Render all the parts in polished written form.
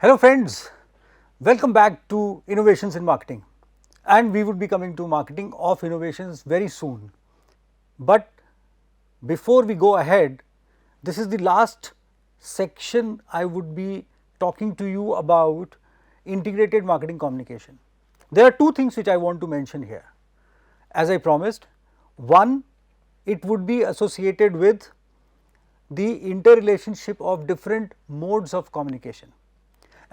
Hello friends, welcome back to Innovations in Marketing, and we would be coming to marketing of innovations very soon. But before we go ahead, this is the last section I would be talking to you about integrated marketing communication. There are two things which I want to mention here. As I promised, one, it would be associated with the interrelationship of different modes of communication.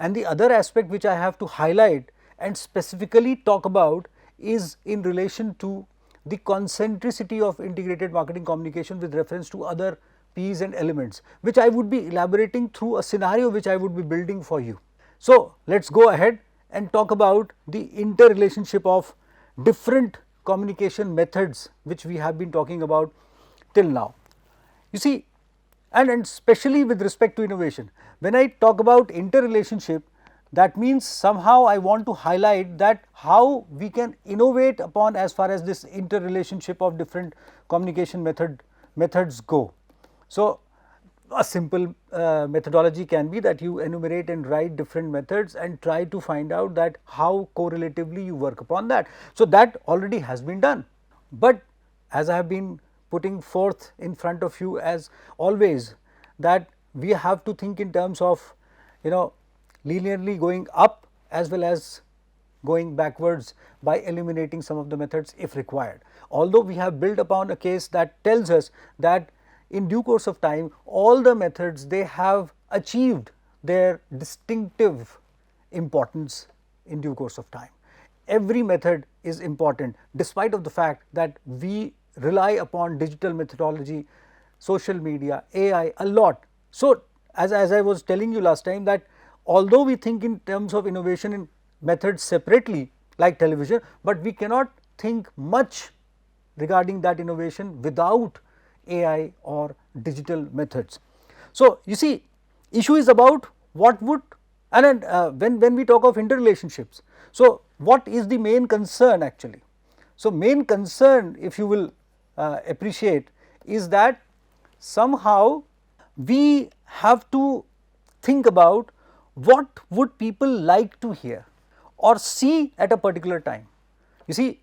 And the other aspect which I have to highlight and specifically talk about is in relation to the concentricity of integrated marketing communication with reference to other P's and elements, which I would be elaborating through a scenario which I would be building for you. So, let us go ahead and talk about the interrelationship of different communication methods which we have been talking about till now. You see, and especially with respect to innovation, when I talk about interrelationship, that means somehow I want to highlight that how we can innovate upon as far as this interrelationship of different communication methods go. So, a simple methodology can be that you enumerate and write different methods and try to find out that how correlatively you work upon that. So, that already has been done, but as I have been putting forth in front of you as always, that we have to think in terms of linearly going up as well as going backwards by eliminating some of the methods if required. Although we have built upon a case that tells us that in due course of time all the methods, they have achieved their distinctive importance in due course of time. Every method is important despite of the fact that we rely upon digital methodology, social media, AI a lot. So, as I was telling you last time, that although we think in terms of innovation in methods separately like television, but we cannot think much regarding that innovation without AI or digital methods. So, you see, issue is about what would, and when we talk of interrelationships, so what is the main concern actually? So, main concern, if you will appreciate, is that somehow we have to think about what would people like to hear or see at a particular time. You see,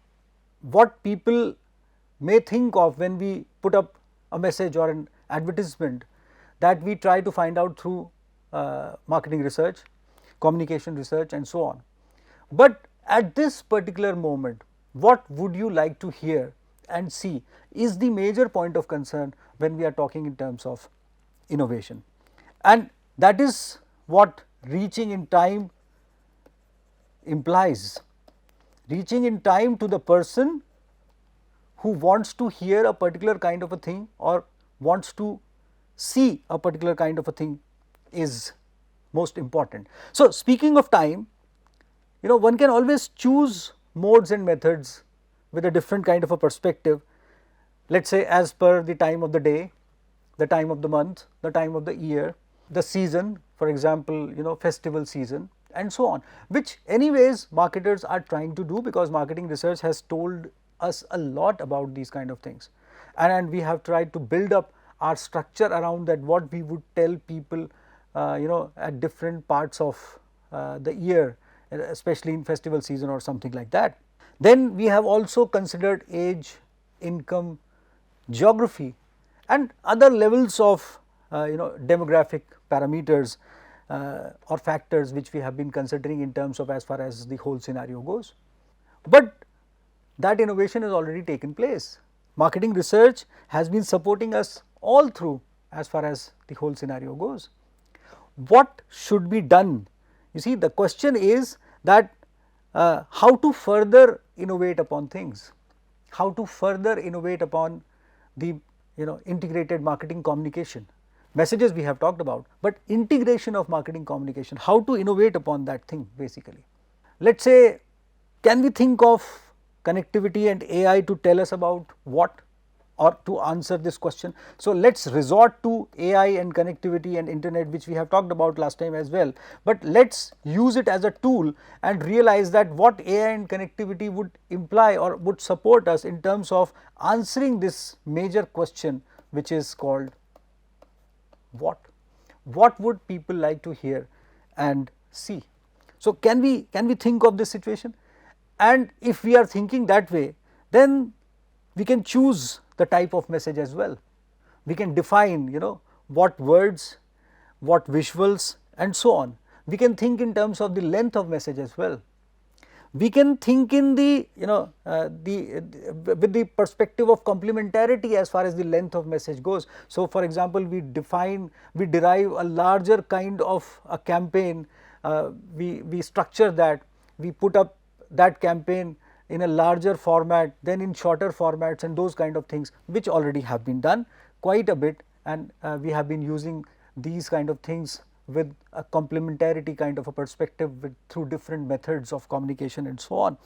what people may think of when we put up a message or an advertisement, that we try to find out through marketing research, communication research and so on. But at this particular moment, what would you like to hear and see is the major point of concern when we are talking in terms of innovation, and that is what reaching in time implies. Reaching in time to the person who wants to hear a particular kind of a thing or wants to see a particular kind of a thing is most important. So, speaking of time, one can always choose modes and methods with a different kind of a perspective, let us say as per the time of the day, the time of the month, the time of the year, the season, for example, festival season and so on, which anyways marketers are trying to do, because marketing research has told us a lot about these kind of things, and we have tried to build up our structure around that, what we would tell people at different parts of the year, especially in festival season or something like that. Then we have also considered age, income, geography and other levels of demographic parameters or factors which we have been considering in terms of as far as the whole scenario goes. But that innovation has already taken place. Marketing research has been supporting us all through as far as the whole scenario goes. What should be done? You see, the question is that how to further innovate upon things, how to further innovate upon the integrated marketing communication. Messages we have talked about, but integration of marketing communication, how to innovate upon that thing basically. Let us say, can we think of connectivity and AI to tell us about what, or to answer this question? So, let us resort to AI and connectivity and internet, which we have talked about last time as well, but let us use it as a tool and realize that what AI and connectivity would imply or would support us in terms of answering this major question, which is called what would people like to hear and C. So, can we think of this situation? And if we are thinking that way, then we can choose the type of message as well. We can define, what words, what visuals, and so on. We can think in terms of the length of message as well. We can think in the, with the perspective of complementarity as far as the length of message goes. So, for example, we derive a larger kind of a campaign, we structure that, we put up that campaign in a larger format, then in shorter formats, and those kind of things, which already have been done quite a bit, and we have been using these kind of things with a complementarity kind of a perspective through different methods of communication and so on.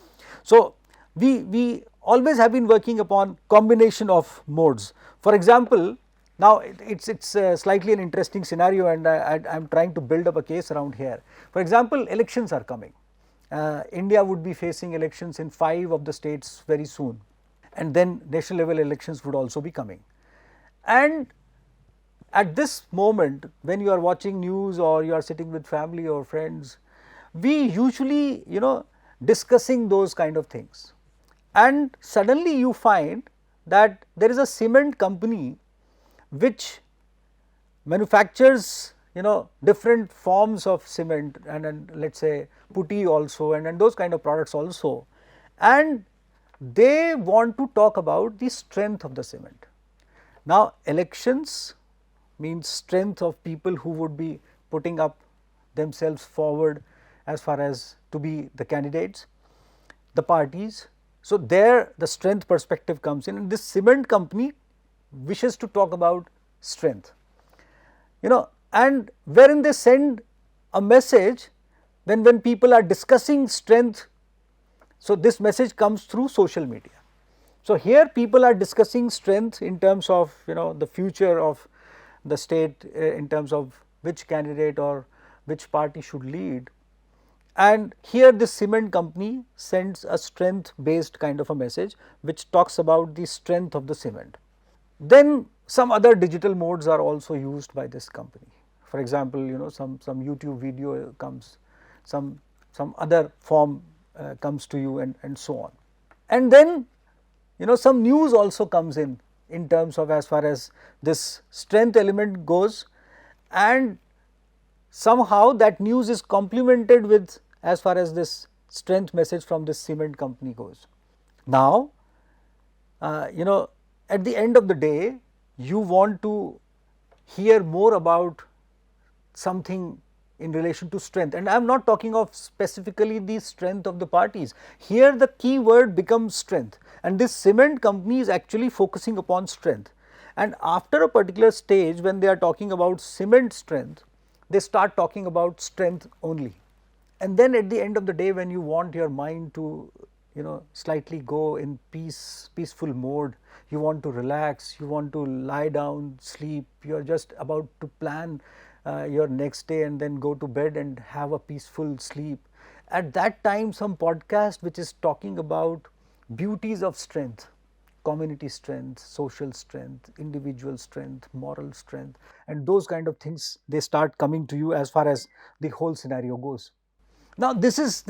So, we always have been working upon combination of modes. For example, now it's slightly an interesting scenario, and I am trying to build up a case around here. For example, elections are coming. India would be facing elections in 5 of the states very soon, and then national level elections would also be coming. And at this moment, when you are watching news or you are sitting with family or friends, we usually, discussing those kind of things, and suddenly you find that there is a cement company which manufactures, different forms of cement, and let us say putty also, and those kind of products also, and they want to talk about the strength of the cement. Now, elections means strength of people who would be putting up themselves forward as far as to be the candidates, the parties. So, there the strength perspective comes in, and this cement company wishes to talk about strength, and wherein they send a message when people are discussing strength. So, this message comes through social media. So, here people are discussing strength in terms of, the future of the state, in terms of which candidate or which party should lead, and here this cement company sends a strength based kind of a message which talks about the strength of the cement. Then some other digital modes are also used by this company. For example, some YouTube video comes, some other form comes to you, and so on. And then, some news also comes in terms of as far as this strength element goes, and somehow that news is complemented with as far as this strength message from this cement company goes. Now, at the end of the day, you want to hear more about something in relation to strength, and I am not talking of specifically the strength of the parties. Here the key word becomes strength, and this cement company is actually focusing upon strength, and after a particular stage when they are talking about cement strength, they start talking about strength only. And then at the end of the day, when you want your mind to, slightly go in peaceful mode, you want to relax, you want to lie down, sleep, you are just about to plan your next day and then go to bed and have a peaceful sleep. At that time, some podcast which is talking about beauties of strength, community strength, social strength, individual strength, moral strength, and those kind of things, they start coming to you as far as the whole scenario goes. Now, this is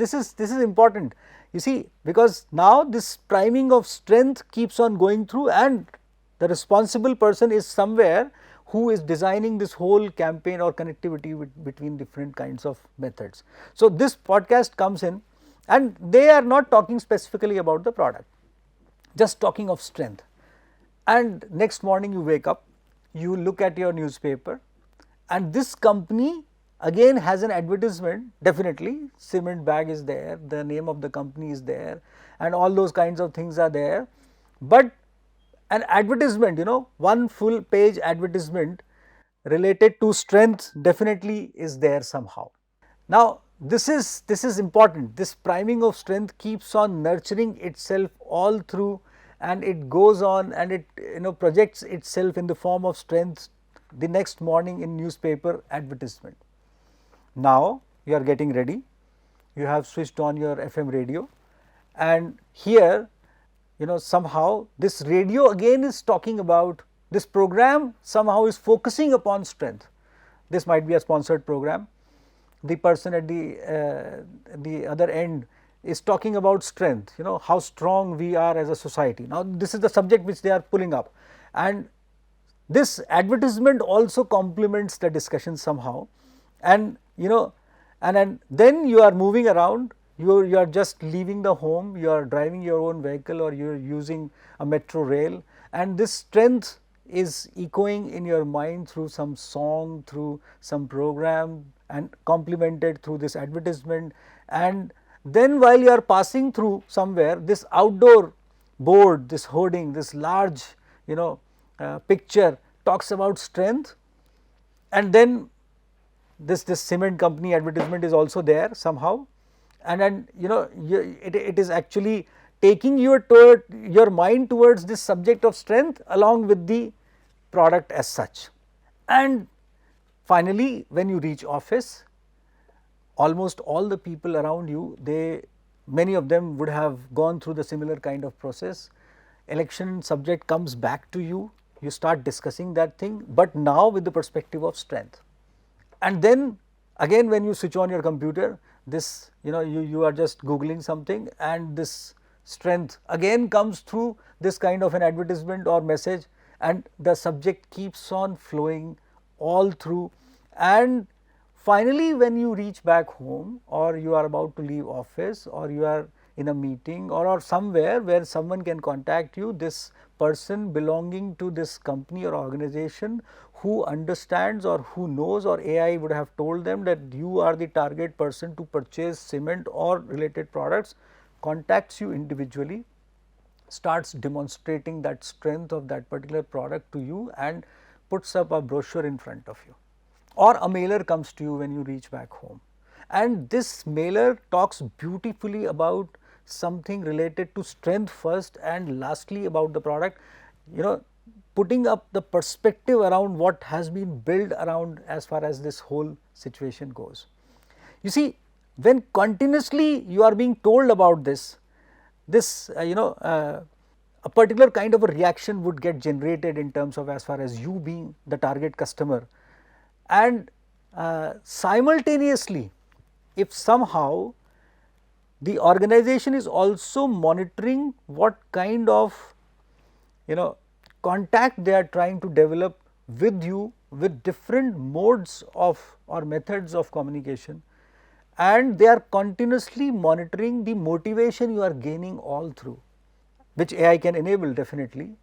important, you see, because now this priming of strength keeps on going through, and the responsible person is somewhere who is designing this whole campaign or connectivity between different kinds of methods. So, this podcast comes in, and they are not talking specifically about the product, just talking of strength. And next morning you wake up, you look at your newspaper, and this company again has an advertisement. Definitely cement bag is there, the name of the company is there, and all those kinds of things are there, but an advertisement, one full page advertisement related to strength definitely is there somehow. Now, this is important. This priming of strength keeps on nurturing itself all through, and it goes on, and it projects itself in the form of strength the next morning in newspaper advertisement. Now, you are getting ready, you have switched on your FM radio, and here somehow this radio again is talking about, this program somehow is focusing upon strength. This might be a sponsored program, the person at the other end is talking about strength, how strong we are as a society. Now, this is the subject which they are pulling up, and this advertisement also complements the discussion somehow, and and then you are moving around, you are just leaving the home, you are driving your own vehicle or you are using a metro rail, and this strength is echoing in your mind through some song, through some program, and complemented through this advertisement. And then while you are passing through somewhere, this outdoor board, this hoarding, this large picture talks about strength, and then this cement company advertisement is also there somehow, and then it is actually taking your mind towards this subject of strength along with the product as such. And finally, when you reach office, almost all the people around you, many of them would have gone through the similar kind of process. Election subject comes back to you, you start discussing that thing, but now with the perspective of strength. And then again, when you switch on your computer, this you are just googling something, and this strength again comes through this kind of an advertisement or message, and the subject keeps on flowing all through. And finally, when you reach back home, or you are about to leave office, or you are in a meeting or somewhere where someone can contact you, this person belonging to this company or organization who understands or who knows, or AI would have told them that you are the target person to purchase cement or related products, contacts you individually, starts demonstrating that strength of that particular product to you, and puts up a brochure in front of you, or a mailer comes to you when you reach back home. And this mailer talks beautifully about something related to strength first, and lastly about the product, putting up the perspective around what has been built around as far as this whole situation goes. You see, when continuously you are being told about this, a particular kind of a reaction would get generated in terms of as far as you being the target customer. And simultaneously, if somehow the organization is also monitoring what kind of contact they are trying to develop with you with different modes of or methods of communication, and they are continuously monitoring the motivation you are gaining all through, which AI can enable definitely,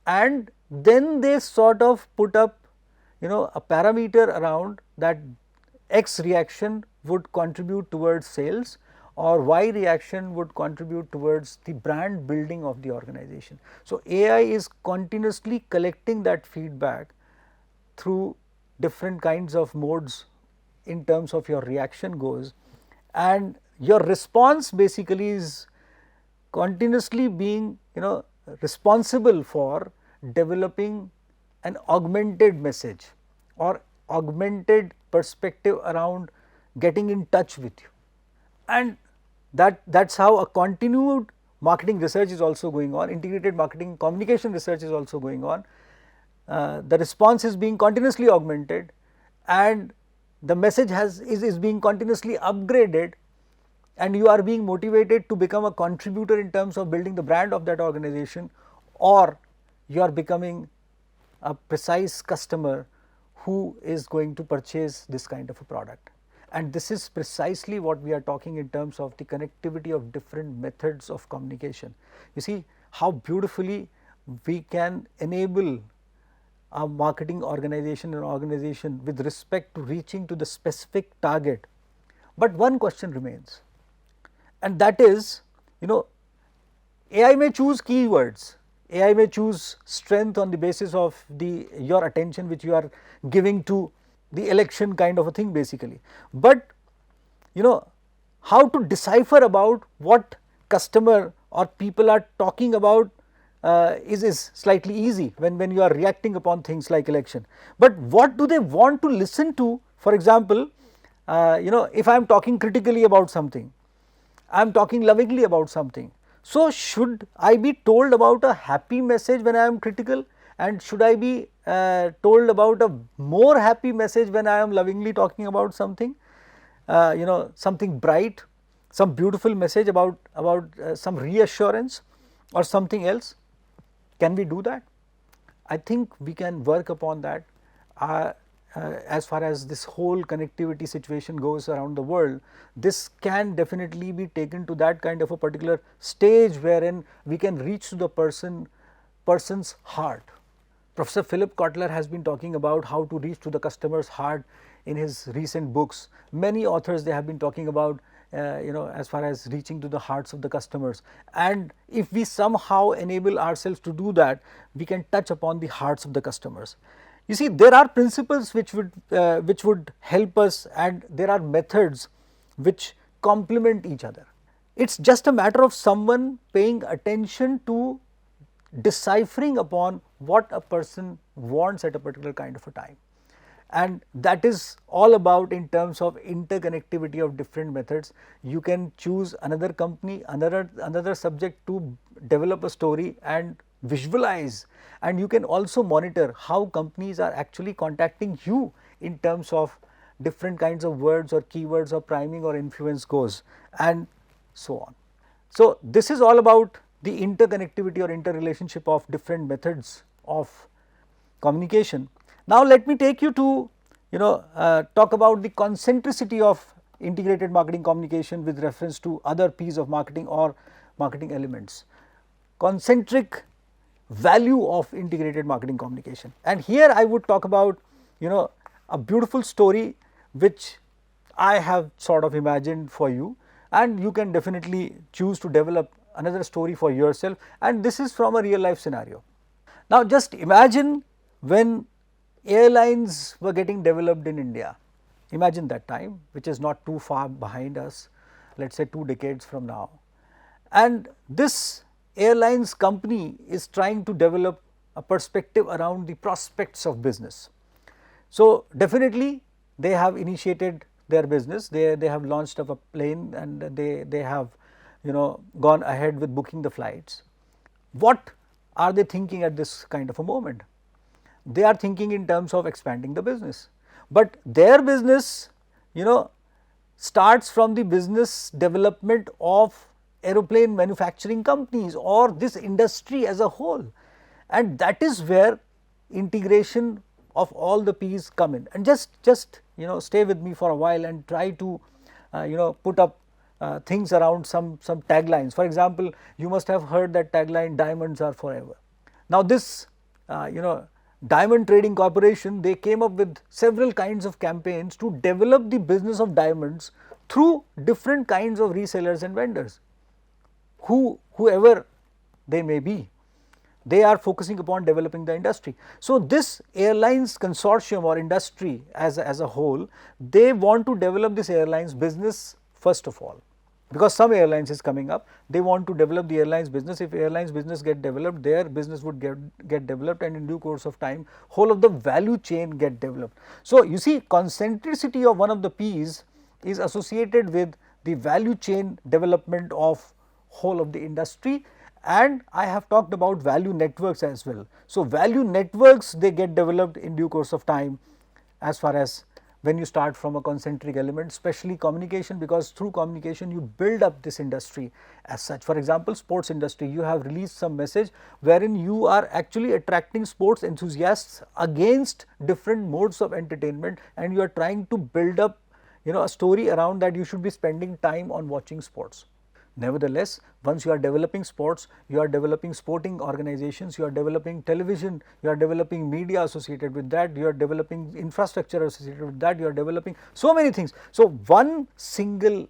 and then they sort of put up a parameter around that X reaction would contribute towards sales, or Y reaction would contribute towards the brand building of the organization. So, AI is continuously collecting that feedback through different kinds of modes in terms of your reaction goes, and your response basically is continuously being responsible for developing an augmented message or augmented perspective around getting in touch with you. And that's how a continued marketing research is also going on, integrated marketing communication research is also going on. The response is being continuously augmented, and the message is being continuously upgraded, and you are being motivated to become a contributor in terms of building the brand of that organization, or you are becoming a precise customer who is going to purchase this kind of a product. And this is precisely what we are talking in terms of the connectivity of different methods of communication. You see how beautifully we can enable a marketing organization and organization with respect to reaching to the specific target. But one question remains, and that is, AI may choose keywords, AI may choose strength on the basis of your attention which you are giving to the election kind of a thing basically. But how to decipher about what customer or people are talking about is slightly easy when you are reacting upon things like election. But what do they want to listen to? For example, if I am talking critically about something, I am talking lovingly about something. So, should I be told about a happy message when I am critical, and should I be told about a more happy message when I am lovingly talking about something? something bright, some beautiful message about some reassurance or something else. Can we do that? I think we can work upon that. As far as this whole connectivity situation goes around the world, this can definitely be taken to that kind of a particular stage wherein we can reach to the person's heart. Professor Philip Kotler has been talking about how to reach to the customer's heart in his recent books. Many authors, they have been talking about as far as reaching to the hearts of the customers, and if we somehow enable ourselves to do that, we can touch upon the hearts of the customers. You see, there are principles which would help us, and there are methods which complement each other. It's just a matter of someone paying attention to deciphering upon what a person wants at a particular kind of a time. And that is all about in terms of interconnectivity of different methods. You can choose another company, another subject to develop a story and visualize, and you can also monitor how companies are actually contacting you in terms of different kinds of words or keywords or priming or influence goes, and so on. So, this is all about the interconnectivity or interrelationship of different methods of communication. Now, let me take you to talk about the concentricity of integrated marketing communication with reference to other P's of marketing or marketing elements. Concentric value of integrated marketing communication, and here I would talk about a beautiful story which I have sort of imagined for you, and you can definitely choose to develop another story for yourself, and this is from a real life scenario. Now, just imagine when airlines were getting developed in India. Imagine that time, which is not too far behind us, let us say 2 decades from now, and this airlines company is trying to develop a perspective around the prospects of business. So, definitely they have initiated their business, they have launched up a plane, and they have gone ahead with booking the flights. What are they thinking at this kind of a moment? They are thinking in terms of expanding the business, but their business starts from the business development of aeroplane manufacturing companies or this industry as a whole, and that is where integration of all the P's come in. And just stay with me for a while and try to put up things around some taglines. For example, you must have heard that tagline, diamonds are forever. Now, this Diamond Trading Corporation, they came up with several kinds of campaigns to develop the business of diamonds through different kinds of resellers and vendors, whoever they may be. They are focusing upon developing the industry. So, this airlines consortium or industry as a whole, they want to develop this airlines business first of all, because some airlines is coming up, they want to develop the airlines business. If airlines business get developed, their business would get developed, and in due course of time, whole of the value chain get developed. So, you see, concentricity of one of the P's is associated with the value chain development of whole of the industry, and I have talked about value networks as well. So, value networks, they get developed in due course of time as far as when you start from a concentric element, especially communication, because through communication you build up this industry as such. For example, sports industry, you have released some message wherein you are actually attracting sports enthusiasts against different modes of entertainment, and you are trying to build up a story around that you should be spending time on watching sports. Nevertheless, once you are developing sports, you are developing sporting organizations, you are developing television, you are developing media associated with that, you are developing infrastructure associated with that, you are developing so many things. So, one single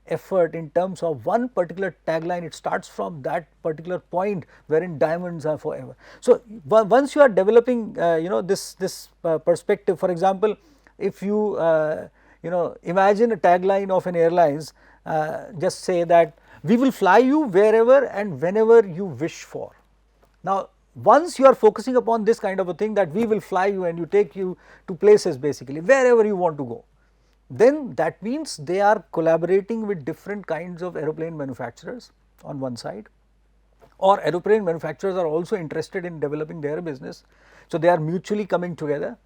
effort in terms of one particular tagline, it starts from that particular point wherein diamonds are forever. So, once you are developing this perspective, for example, if you imagine a tagline of an airlines, just say that we will fly you wherever and whenever you wish for. Now, once you are focusing upon this kind of a thing, that we will fly you and you take you to places basically wherever you want to go, then that means they are collaborating with different kinds of aeroplane manufacturers on one side, or aeroplane manufacturers are also interested in developing their business. So, they are mutually coming together,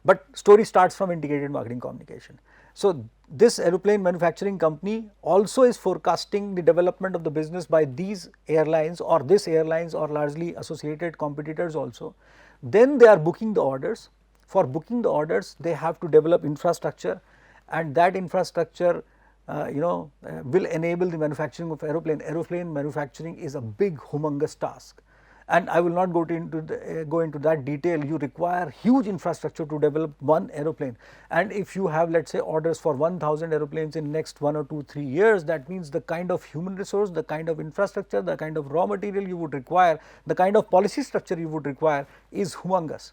but story starts from integrated marketing communication. So, this aeroplane manufacturing company also is forecasting the development of the business by these airlines or this airlines or largely associated competitors also. Then they are booking the orders. For booking the orders, they have to develop infrastructure, and that infrastructure will enable the manufacturing of aeroplane. Aeroplane manufacturing is a big humongous task, and I will not go into that detail. You require huge infrastructure to develop one aeroplane, and if you have, let us say, orders for 1000 aeroplanes in next 1 or 2, 3 years, that means the kind of human resource, the kind of infrastructure, the kind of raw material you would require, the kind of policy structure you would require is humongous.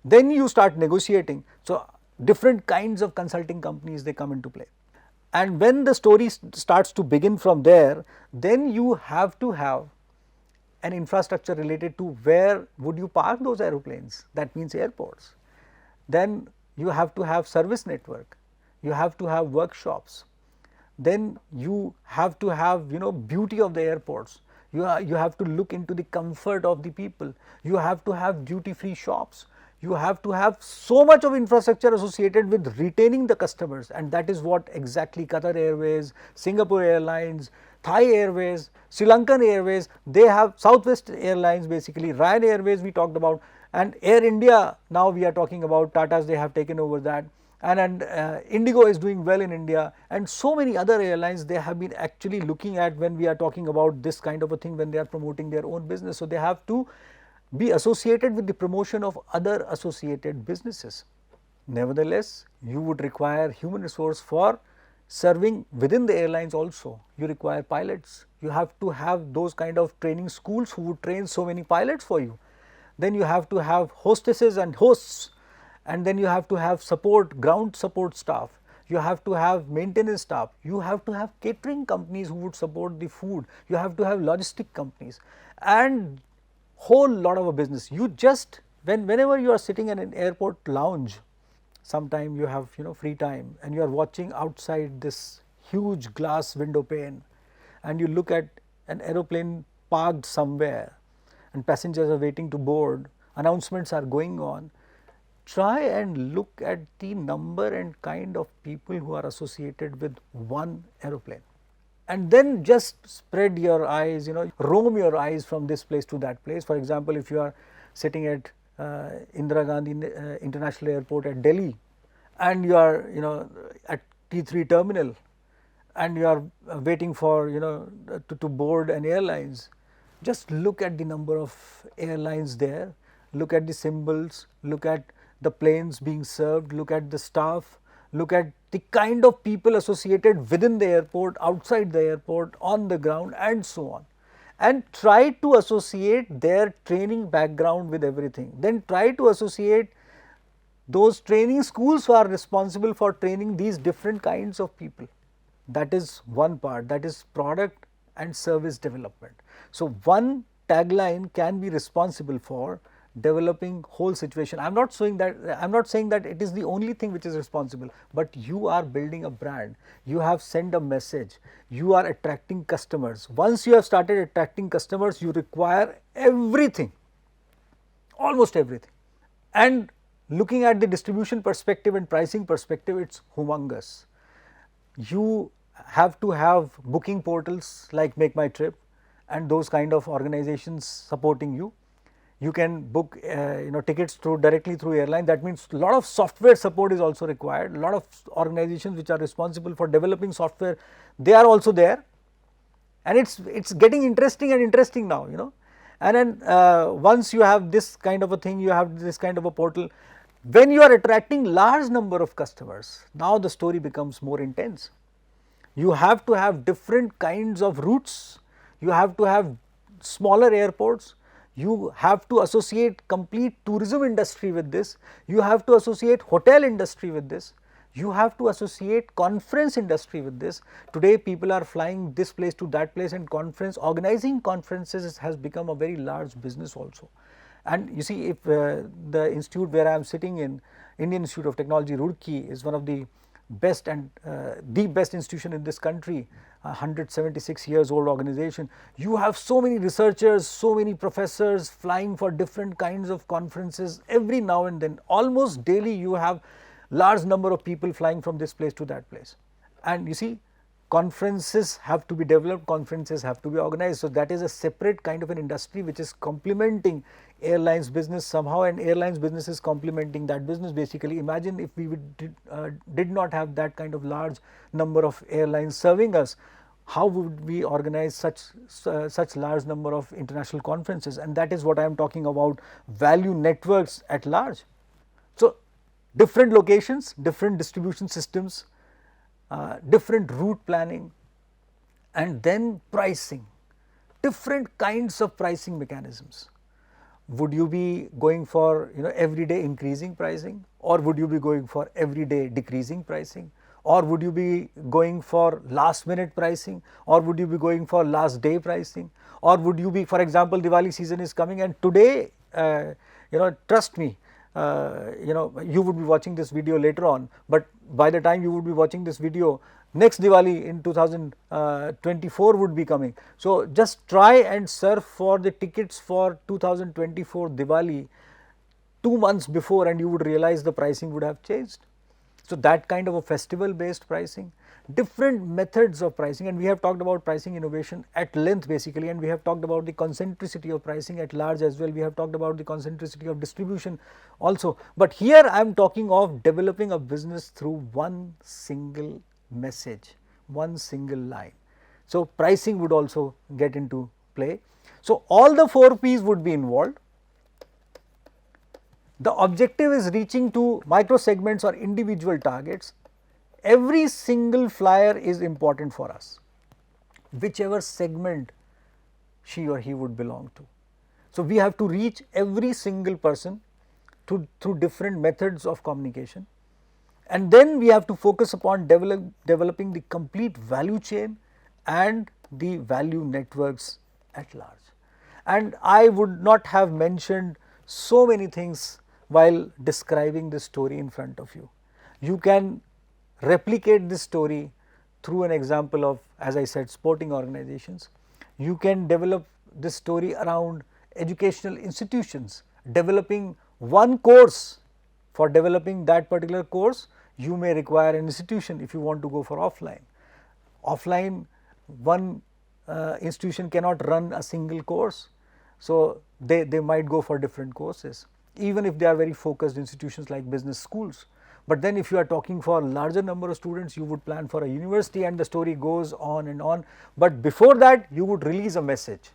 Then you start negotiating. So, different kinds of consulting companies, they come into play. And when the story starts to begin from there, then you have to have an infrastructure related to where would you park those aeroplanes, that means airports. Then you have to have service network, you have to have workshops, then you have to have beauty of the airports, you have to look into the comfort of the people, you have to have duty free shops, you have to have so much of infrastructure associated with retaining the customers, and that is what exactly Qatar Airways, Singapore Airlines, Thai Airways, Sri Lankan Airways, they have Southwest Airlines basically, Ryan Airways we talked about, and Air India now we are talking about, Tata's they have taken over that, and Indigo is doing well in India, and so many other airlines they have been actually looking at when we are talking about this kind of a thing, when they are promoting their own business. So, they have to be associated with the promotion of other associated businesses. Nevertheless, you would require human resource for serving within the airlines also. You require pilots, you have to have those kind of training schools who would train so many pilots for you. Then you have to have hostesses and hosts, and then you have to have support, ground support staff, you have to have maintenance staff, you have to have catering companies who would support the food, you have to have logistic companies, and whole lot of a business. You just whenever you are sitting in an airport lounge, sometime you have free time and you are watching outside this huge glass window pane, and you look at an aeroplane parked somewhere and passengers are waiting to board, announcements are going on. Try and look at the number and kind of people who are associated with one aeroplane, and then just spread your eyes, roam your eyes from this place to that place. For example, if you are sitting at Indira Gandhi International Airport at Delhi, and you are at T3 terminal, and you are waiting for to board an airlines, just look at the number of airlines there, look at the symbols, look at the planes being served, look at the staff, look at the kind of people associated within the airport, outside the airport, on the ground, and so on, and try to associate their training background with everything. Then try to associate those training schools who are responsible for training these different kinds of people. That is one part, that is product and service development. So, one tagline can be responsible for developing whole situation. I am not saying that it is the only thing which is responsible, but you are building a brand, you have sent a message, you are attracting customers. Once you have started attracting customers, you require everything, almost everything. And looking at the distribution perspective and pricing perspective, it is humongous. You have to have booking portals like Make My Trip and those kind of organizations supporting you. You can book tickets directly through airline. That means a lot of software support is also required. A lot of organizations which are responsible for developing software, they are also there, and it's getting interesting now, And then once you have this kind of a thing, you have this kind of a portal. When you are attracting large number of customers, now the story becomes more intense. You have to have different kinds of routes, you have to have smaller airports, you have to associate complete tourism industry with this, you have to associate hotel industry with this, you have to associate conference industry with this. Today people are flying this place to that place, and organizing conferences has become a very large business also. And you see, if the institute where I am sitting in, Indian Institute of Technology, Roorkee, is one of the best and the best institution in this country, 176 years old organization. You have so many researchers, so many professors flying for different kinds of conferences every now and then. Almost daily you have large number of people flying from this place to that place. And you see, conferences have to be developed, conferences have to be organized. So that is a separate kind of an industry which is complementing airlines business somehow, and airlines business is complementing that business. Basically, imagine if we did not have that kind of large number of airlines serving us, how would we organize such large number of international conferences? And that is what I am talking about, value networks at large. So different locations, different distribution systems, different route planning, and then pricing, different kinds of pricing mechanisms. Would you be going for everyday increasing pricing, or would you be going for everyday decreasing pricing, or would you be going for last minute pricing, or would you be going for last day pricing, or would you be, for example, Diwali season is coming, and today trust me, you would be watching this video later on, but by the time you would be watching this video, next Diwali in 2024 would be coming. So just try and search for the tickets for 2024 Diwali 2 months before, and you would realize the pricing would have changed. So that kind of a festival based pricing, different methods of pricing, and we have talked about pricing innovation at length basically, and we have talked about the concentricity of pricing at large as well. We have talked about the concentricity of distribution also, but here I am talking of developing a business through one single message, one single line. So pricing would also get into play. So all the 4 P's would be involved. The objective is reaching to micro segments or individual targets. Every single flyer is important for us, whichever segment she or he would belong to. So we have to reach every single person through different methods of communication, and then we have to focus upon developing the complete value chain and the value networks at large. And I would not have mentioned so many things while describing this story in front of you. You can replicate this story through an example of, as I said, sporting organizations. You can develop this story around educational institutions, developing one course. For developing that particular course, you may require an institution if you want to go for offline. Offline, one institution cannot run a single course, so they might go for different courses, even if they are very focused institutions like business schools. But then if you are talking for a larger number of students, you would plan for a university, and the story goes on and on. But before that, you would release a message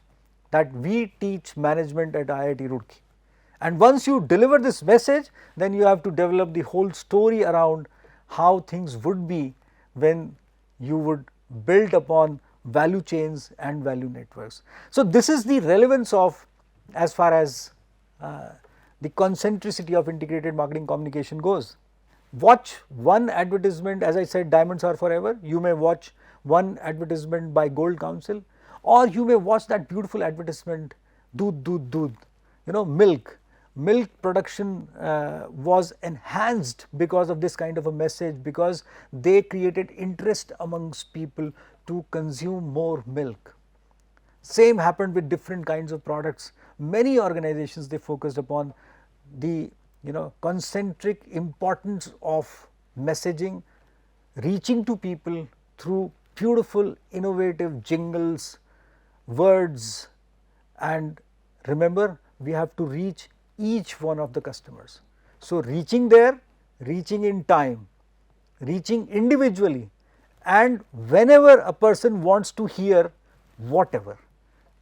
that we teach management at IIT Roorkee. And once you deliver this message, then you have to develop the whole story around how things would be when you would build upon value chains and value networks. So this is the relevance of, as far as the concentricity of integrated marketing communication goes. Watch one advertisement, as I said, diamonds are forever. You may watch one advertisement by Gold Council, or you may watch that beautiful advertisement, doodh, doodh, doodh, milk. Milk production was enhanced because of this kind of a message, because they created interest amongst people to consume more milk. Same happened with different kinds of products. Many organizations, they focused upon the concentric importance of messaging, reaching to people through beautiful innovative jingles, words, and remember, we have to reach each one of the customers. So reaching there, reaching in time, reaching individually, and whenever a person wants to hear whatever.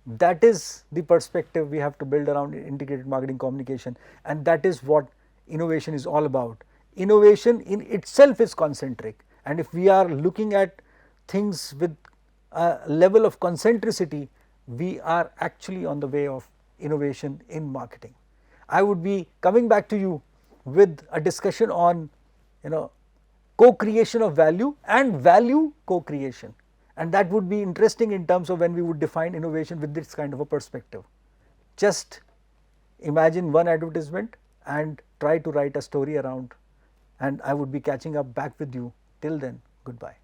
That is the perspective we have to build around integrated marketing communication, and that is what innovation is all about. Innovation in itself is concentric, and if we are looking at things with a level of concentricity, we are actually on the way of innovation in marketing. I would be coming back to you with a discussion on co-creation of value and value co-creation. And that would be interesting in terms of when we would define innovation with this kind of a perspective. Just imagine one advertisement and try to write a story around, and I would be catching up back with you. Till then, goodbye.